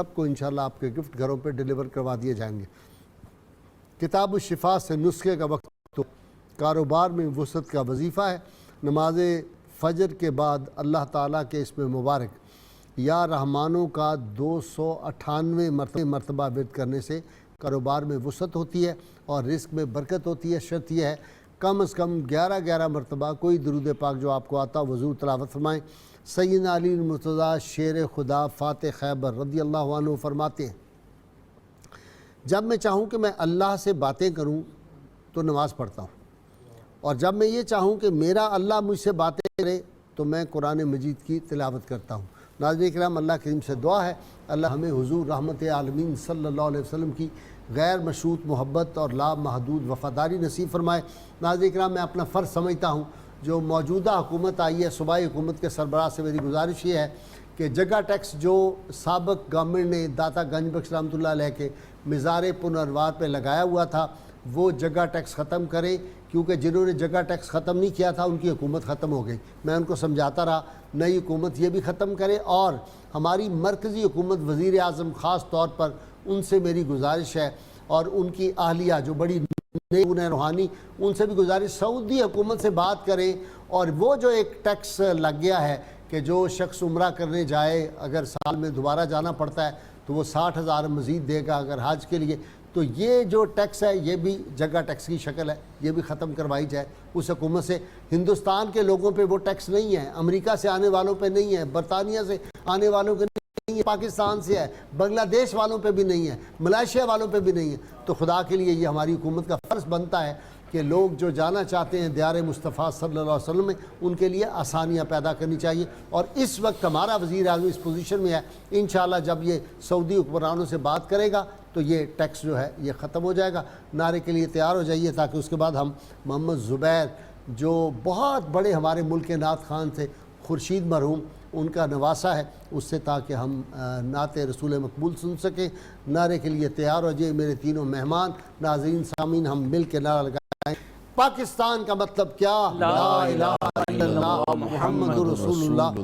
سب کو انشاءاللہ آپ کے گفٹ گھروں پہ ڈیلیور کروا دیے جائیں گے۔ کتاب الشفا سے نسخے کا وقت تو کاروبار میں وسعت کا وظیفہ ہے۔ نماز فجر کے بعد اللہ تعالیٰ کے اسم مبارک یا رحمانوں کا 298 مرتبہ ورد کرنے سے کاروبار میں وسعت ہوتی ہے اور رزق میں برکت ہوتی ہے۔ شرط یہ ہے کم از کم 11 مرتبہ کوئی درود پاک جو آپ کو آتا وضو تلاوت فرمائیں۔ سیدنا علی المرتضیٰ شیر خدا فاتح خیبر رضی اللہ عنہ فرماتے ہیں، جب میں چاہوں کہ میں اللہ سے باتیں کروں تو نماز پڑھتا ہوں، اور جب میں یہ چاہوں کہ میرا اللہ مجھ سے باتیں کرے تو میں قرآن مجید کی تلاوت کرتا ہوں۔ ناظرین کرام، اللہ کریم سے دعا ہے اللہ ہمیں حضور رحمت عالمین صلی اللہ علیہ وسلم کی غیر مشروط محبت اور لا محدود وفاداری نصیب فرمائے۔ ناظرین کرام، میں اپنا فرض سمجھتا ہوں جو موجودہ حکومت آئی ہے، صوبائی حکومت کے سربراہ سے میری گزارش یہ ہے کہ جگہ ٹیکس جو سابق گورنمنٹ نے داتا گنج بخش رحمۃ اللہ علیہ کے مزار پنروار پہ لگایا ہوا تھا وہ جگہ ٹیکس ختم کرے، کیونکہ جنہوں نے جگہ ٹیکس ختم نہیں کیا تھا ان کی حکومت ختم ہو گئی۔ میں ان کو سمجھاتا رہا نئی حکومت یہ بھی ختم کرے، اور ہماری مرکزی حکومت وزیر اعظم خاص طور پر ان سے میری گزارش ہے، اور ان کی اہلیہ جو بڑی روحانی، ان سے بھی گزارش سعودی حکومت سے بات کریں، اور وہ جو ایک ٹیکس لگ گیا ہے کہ جو شخص عمرہ کرنے جائے اگر سال میں دوبارہ جانا پڑتا ہے تو وہ 60,000 مزید دے گا اگر حج کے لیے، تو یہ جو ٹیکس ہے یہ بھی جگہ ٹیکس کی شکل ہے، یہ بھی ختم کروائی جائے اس حکومت سے۔ ہندوستان کے لوگوں پہ وہ ٹیکس نہیں ہے، امریکہ سے آنے والوں پہ نہیں ہے، برطانیہ سے آنے والوں کے نہیں ہے، پاکستان سے ہے، بنگلہ دیش والوں پہ بھی نہیں ہے، ملائیشیا والوں پہ بھی نہیں ہے۔ تو خدا کے لیے یہ ہماری حکومت کا فرض بنتا ہے کہ لوگ جو جانا چاہتے ہیں دیار مصطفیٰ صلی اللہ علیہ وسلم میں ان کے لیے آسانیاں پیدا کرنی چاہیے، اور اس وقت ہمارا وزیر اعظم اس پوزیشن میں ہے، انشاءاللہ جب یہ سعودی حکمرانوں سے بات کرے گا تو یہ ٹیکس جو ہے یہ ختم ہو جائے گا۔ نعرے کے لیے تیار ہو جائیے تاکہ اس کے بعد ہم محمد زبیر جو بہت بڑے ہمارے ملک کے نعت خوان تھے، خورشید مرحوم ان کا نواسا ہے، اس سے تاکہ ہم نعت رسول مقبول سن سکیں۔ نعرے کے لیے تیار ہو جائے میرے تینوں مہمان۔ ناظرین سامعین، ہم مل کے نعرہ لگائیں، پاکستان کا مطلب کیا؟ لا الہ الا اللہ محمد رسول اللہ۔